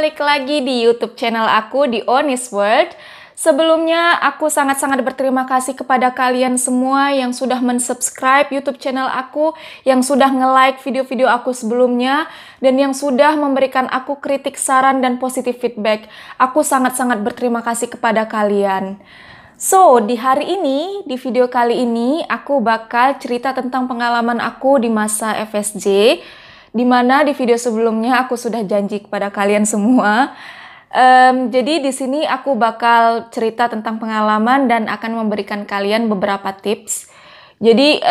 balik lagi di YouTube channel aku di Onis World. Sebelumnya aku sangat-sangat berterima kasih kepada kalian semua yang sudah mensubscribe YouTube channel aku, yang sudah nge-like video-video aku sebelumnya, dan yang sudah memberikan aku kritik, saran, dan positif feedback. Aku sangat-sangat berterima kasih kepada kalian. So, di hari ini, di video kali ini, aku bakal cerita tentang pengalaman aku di masa FSJ, di mana di video sebelumnya aku sudah janji kepada kalian semua. Jadi di sini aku bakal cerita tentang pengalaman dan akan memberikan kalian beberapa tips. Jadi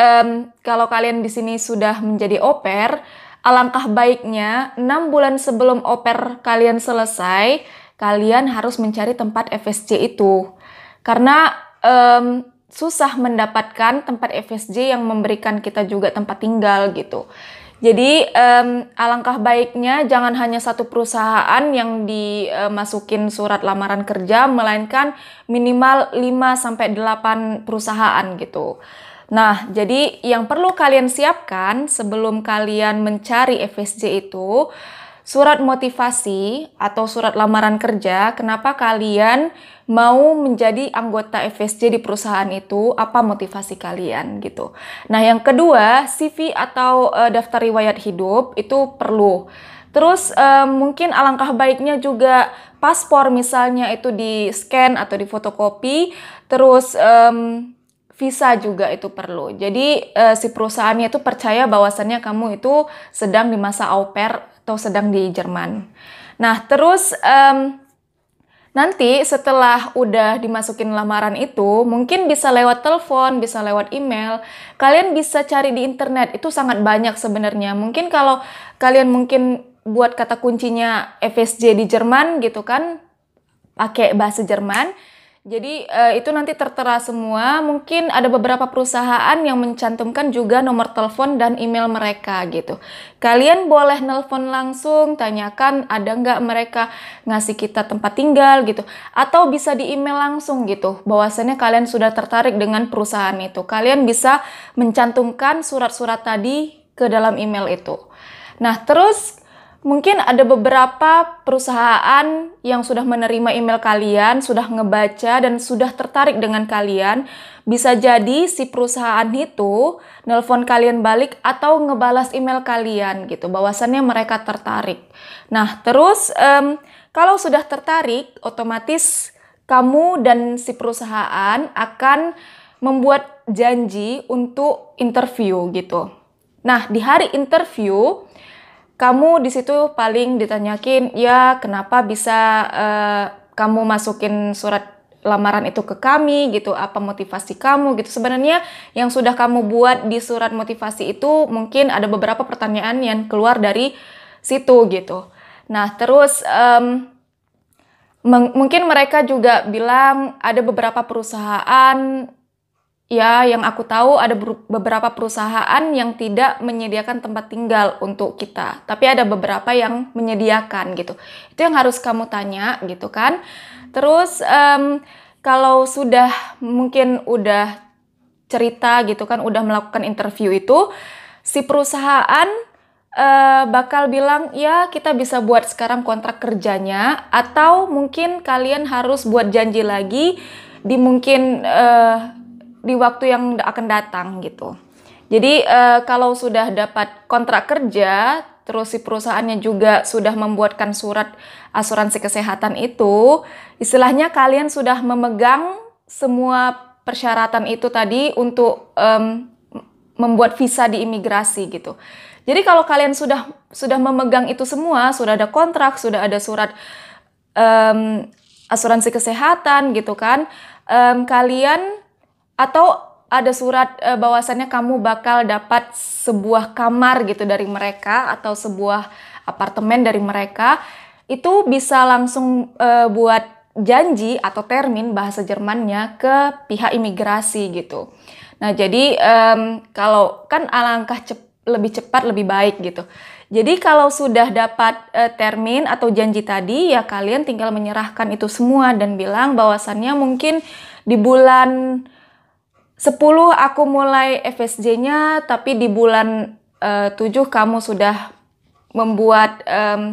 kalau kalian di sini sudah menjadi au pair, alangkah baiknya 6 bulan sebelum au pair kalian selesai, kalian harus mencari tempat FSJ itu. Karena susah mendapatkan tempat FSJ yang memberikan kita juga tempat tinggal gitu. Jadi alangkah baiknya jangan hanya satu perusahaan yang dimasukin surat lamaran kerja, melainkan minimal 5-8 perusahaan gitu. Nah, jadi yang perlu kalian siapkan sebelum kalian mencari FSJ itu surat motivasi atau surat lamaran kerja, kenapa kalian mau menjadi anggota FSJ di perusahaan itu, apa motivasi kalian gitu. Nah, yang kedua, CV atau daftar riwayat hidup itu perlu. Terus mungkin alangkah baiknya juga paspor misalnya itu di scan atau di fotokopi, terus visa juga itu perlu. Jadi si perusahaannya itu percaya bahwasannya kamu itu sedang di masa au pair atau sedang di Jerman. Nah, terus nanti setelah udah dimasukin lamaran itu, mungkin bisa lewat telepon, bisa lewat email. Kalian bisa cari di internet, itu sangat banyak sebenarnya. Mungkin kalau kalian mungkin buat kata kuncinya FSJ di Jerman gitu kan, pakai bahasa Jerman. Jadi itu nanti tertera semua. Mungkin ada beberapa perusahaan yang mencantumkan juga nomor telepon dan email mereka gitu. Kalian boleh nelpon langsung, tanyakan ada nggak mereka ngasih kita tempat tinggal gitu. Atau bisa di email langsung gitu, bahwasannya kalian sudah tertarik dengan perusahaan itu. Kalian bisa mencantumkan surat-surat tadi ke dalam email itu. Nah, terus mungkin ada beberapa perusahaan yang sudah menerima email kalian, sudah ngebaca dan sudah tertarik dengan kalian. Bisa jadi si perusahaan itu nelpon kalian balik atau ngebalas email kalian gitu, bahwasannya mereka tertarik. Nah, terus kalau sudah tertarik, otomatis kamu dan si perusahaan akan membuat janji untuk interview gitu. Nah, di hari interview, kamu di situ paling ditanyakin, ya kenapa bisa kamu masukin surat lamaran itu ke kami gitu, apa motivasi kamu gitu. Sebenarnya yang sudah kamu buat di surat motivasi itu mungkin ada beberapa pertanyaan yang keluar dari situ gitu. Nah, terus mungkin mereka juga bilang ada beberapa perusahaan, ya, yang aku tahu ada beberapa perusahaan yang tidak menyediakan tempat tinggal untuk kita. Tapi ada beberapa yang menyediakan gitu. Itu yang harus kamu tanya gitu kan. Terus kalau sudah mungkin udah cerita gitu kan, udah melakukan interview itu, si perusahaan bakal bilang, ya kita bisa buat sekarang kontrak kerjanya, atau mungkin kalian harus buat janji lagi di mungkin di waktu yang akan datang gitu. Jadi kalau sudah dapat kontrak kerja, terus si perusahaannya juga sudah membuatkan surat asuransi kesehatan itu, istilahnya kalian sudah memegang semua persyaratan itu tadi untuk membuat visa di imigrasi gitu. Jadi kalau kalian sudah memegang itu semua, sudah ada kontrak, sudah ada surat asuransi kesehatan gitu kan, kalian atau ada surat bahwasannya kamu bakal dapat sebuah kamar gitu dari mereka atau sebuah apartemen dari mereka, itu bisa langsung buat janji atau termin bahasa Jermannya ke pihak imigrasi gitu. Nah, jadi kalau kan alangkah lebih cepat lebih baik gitu. Jadi kalau sudah dapat termin atau janji tadi, ya kalian tinggal menyerahkan itu semua dan bilang bahwasannya mungkin di bulan 10 aku mulai FSJ-nya, tapi di bulan 7 kamu sudah membuat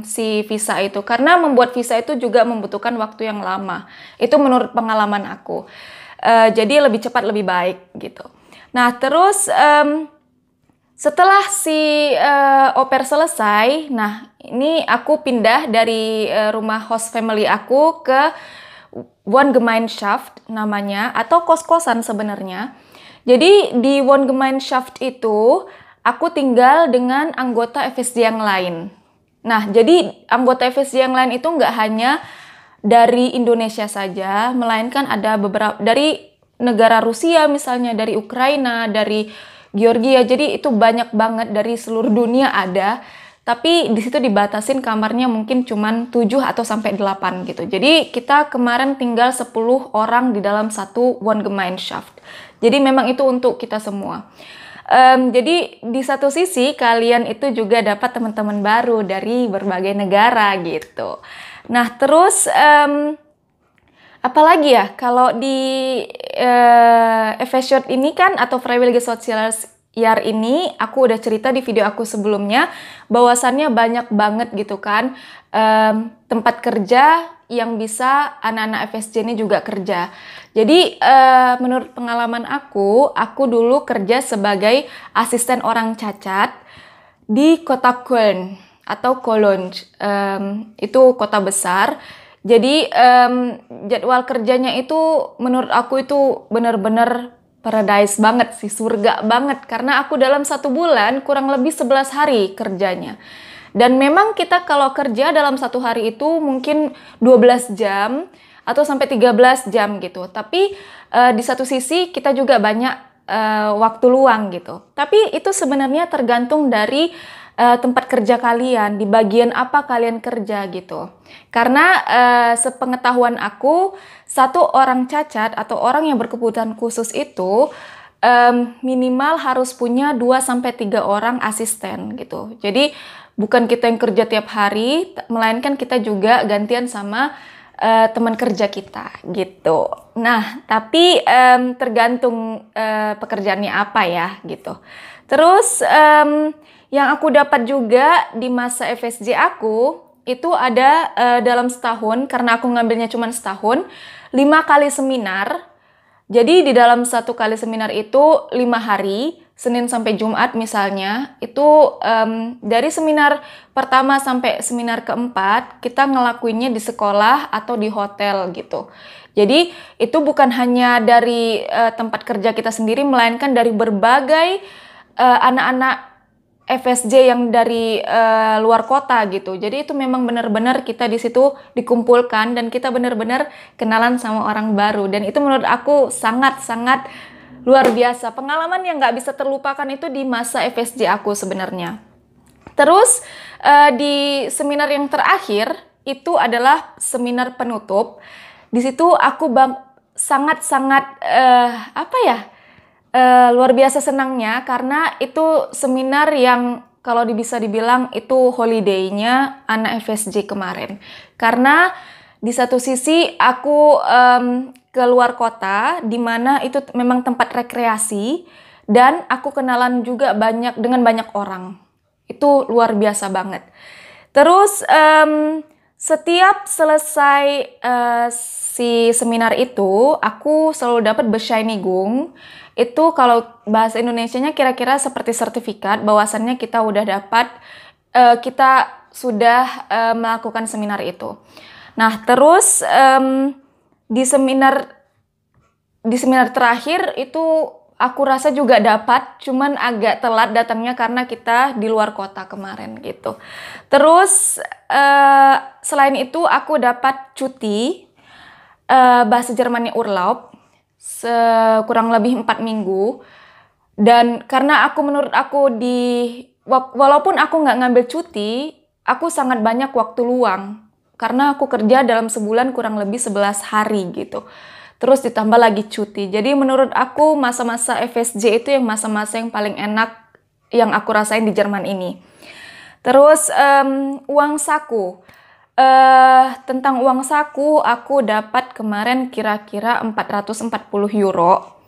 si visa itu, karena membuat visa itu juga membutuhkan waktu yang lama. Itu menurut pengalaman aku. Jadi lebih cepat lebih baik gitu. Nah terus setelah si au pair selesai, nah ini aku pindah dari rumah host family aku ke Wohngemeinschaft namanya, atau kos-kosan sebenarnya. Jadi di Wohngemeinschaft itu aku tinggal dengan anggota FSJ yang lain. Nah, jadi anggota FSJ yang lain itu nggak hanya dari Indonesia saja, melainkan ada beberapa dari negara Rusia misalnya, dari Ukraina, dari Georgia. Jadi itu banyak banget dari seluruh dunia ada. Tapi di situ dibatasin kamarnya mungkin cuman 7 atau sampai 8 gitu. Jadi kita kemarin tinggal 10 orang di dalam satu Wohngemeinschaft. Jadi memang itu untuk kita semua. Jadi di satu sisi kalian itu juga dapat teman-teman baru dari berbagai negara gitu. Nah terus apalagi ya, kalau di FSJ ini kan, atau Freiwillige Soziales Jahr ini, aku udah cerita di video aku sebelumnya bahwasannya banyak banget gitu kan tempat kerja yang bisa anak-anak FSJ ini juga kerja. Jadi menurut pengalaman aku dulu kerja sebagai asisten orang cacat di kota Köln atau Cologne, itu kota besar. Jadi jadwal kerjanya itu menurut aku itu benar-benar paradise banget sih, surga banget. Karena aku dalam 1 bulan kurang lebih 11 hari kerjanya. Dan memang kita kalau kerja dalam 1 hari itu mungkin 12 jam atau sampai 13 jam gitu. Tapi di satu sisi kita juga banyak waktu luang gitu. Tapi itu sebenarnya tergantung dari tempat kerja kalian, di bagian apa kalian kerja gitu. Karena sepengetahuan aku, satu orang cacat atau orang yang berkebutuhan khusus itu minimal harus punya 2-3 orang asisten gitu. Jadi bukan kita yang kerja tiap hari, melainkan kita juga gantian sama teman kerja kita gitu. Nah, tapi tergantung pekerjaannya apa ya gitu. Terus yang aku dapat juga di masa FSJ aku itu ada dalam setahun, karena aku ngambilnya cuma setahun, 5 kali seminar. Jadi di dalam 1 kali seminar itu 5 hari, Senin sampai Jumat misalnya, itu dari seminar pertama sampai seminar keempat, kita ngelakuinnya di sekolah atau di hotel gitu. Jadi itu bukan hanya dari tempat kerja kita sendiri, melainkan dari berbagai anak-anak FSJ yang dari luar kota gitu. Jadi itu memang benar-benar kita di situ dikumpulkan dan kita benar-benar kenalan sama orang baru. Dan itu menurut aku sangat-sangat luar biasa. Pengalaman yang nggak bisa terlupakan itu di masa FSJ aku sebenarnya. Terus di seminar yang terakhir itu adalah seminar penutup. Di situ aku sangat-sangat luar biasa senangnya, karena itu seminar yang kalau bisa dibilang itu holiday-nya anak FSJ kemarin. Karena di satu sisi aku ke luar kota, di mana itu memang tempat rekreasi, dan aku kenalan juga dengan banyak orang. Itu luar biasa banget. Terus setiap selesai si seminar itu, aku selalu dapat Bescheinigung. Itu kalau bahasa Indonesianya kira-kira seperti sertifikat bahwasannya kita udah dapat, kita sudah melakukan seminar itu. Nah terus di seminar terakhir itu aku rasa juga dapat, cuman agak telat datangnya karena kita di luar kota kemarin gitu. Terus selain itu aku dapat cuti bahasa Jermannya Urlaub kurang lebih 4 minggu. Dan karena menurut aku walaupun aku nggak ngambil cuti, aku sangat banyak waktu luang. Karena aku kerja dalam sebulan kurang lebih 11 hari gitu. Terus ditambah lagi cuti. Jadi menurut aku masa-masa FSJ itu yang masa-masa yang paling enak yang aku rasain di Jerman ini. Terus uang saku. Tentang uang saku, aku dapat kemarin kira-kira 440 euro.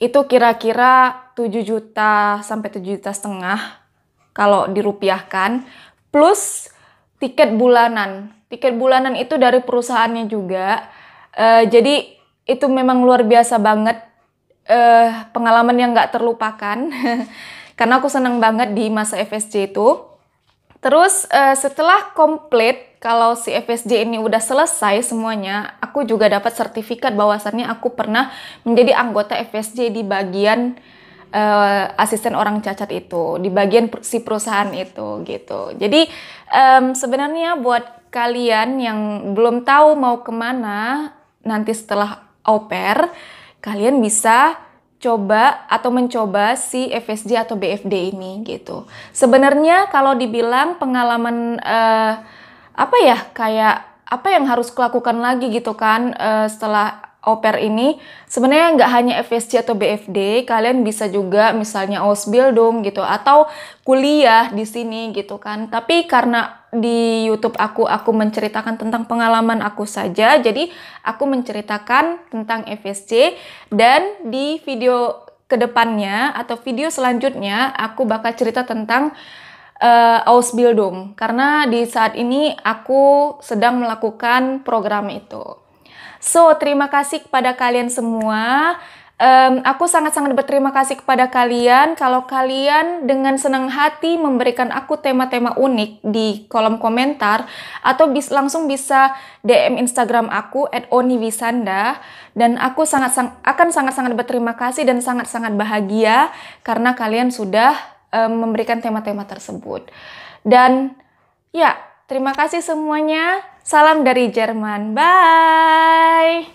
Itu kira-kira 7 juta sampai 7,5 juta kalau dirupiahkan plus tiket bulanan. Tiket bulanan itu dari perusahaannya juga. Jadi itu memang luar biasa banget, pengalaman yang nggak terlupakan. Karena aku senang banget di masa FSJ itu. Terus setelah komplit, kalau si FSJ ini udah selesai semuanya, aku juga dapat sertifikat bahwasannya aku pernah menjadi anggota FSJ di bagian asisten orang cacat itu, di bagian si perusahaan itu gitu. Jadi sebenarnya buat kalian yang belum tahu mau kemana nanti setelah au pair, kalian bisa coba atau mencoba si FSJ atau BFD ini gitu. Sebenarnya kalau dibilang pengalaman kayak apa yang harus kulakukan lagi gitu kan setelah au pair ini, sebenarnya nggak hanya FSJ atau BFD, kalian bisa juga misalnya Ausbildung gitu atau kuliah di sini gitu kan. Tapi karena di YouTube aku menceritakan tentang pengalaman aku saja, jadi aku menceritakan tentang FSJ, dan di video kedepannya atau video selanjutnya aku bakal cerita tentang Ausbildung, karena di saat ini aku sedang melakukan program itu. So, terima kasih kepada kalian semua. Aku sangat-sangat berterima kasih kepada kalian kalau kalian dengan senang hati memberikan aku tema-tema unik di kolom komentar, atau langsung bisa DM Instagram aku @oniwisanda, dan aku akan sangat-sangat berterima kasih dan sangat-sangat bahagia karena kalian sudah memberikan tema-tema tersebut. Dan ya, terima kasih semuanya. Salam dari Jerman. Bye.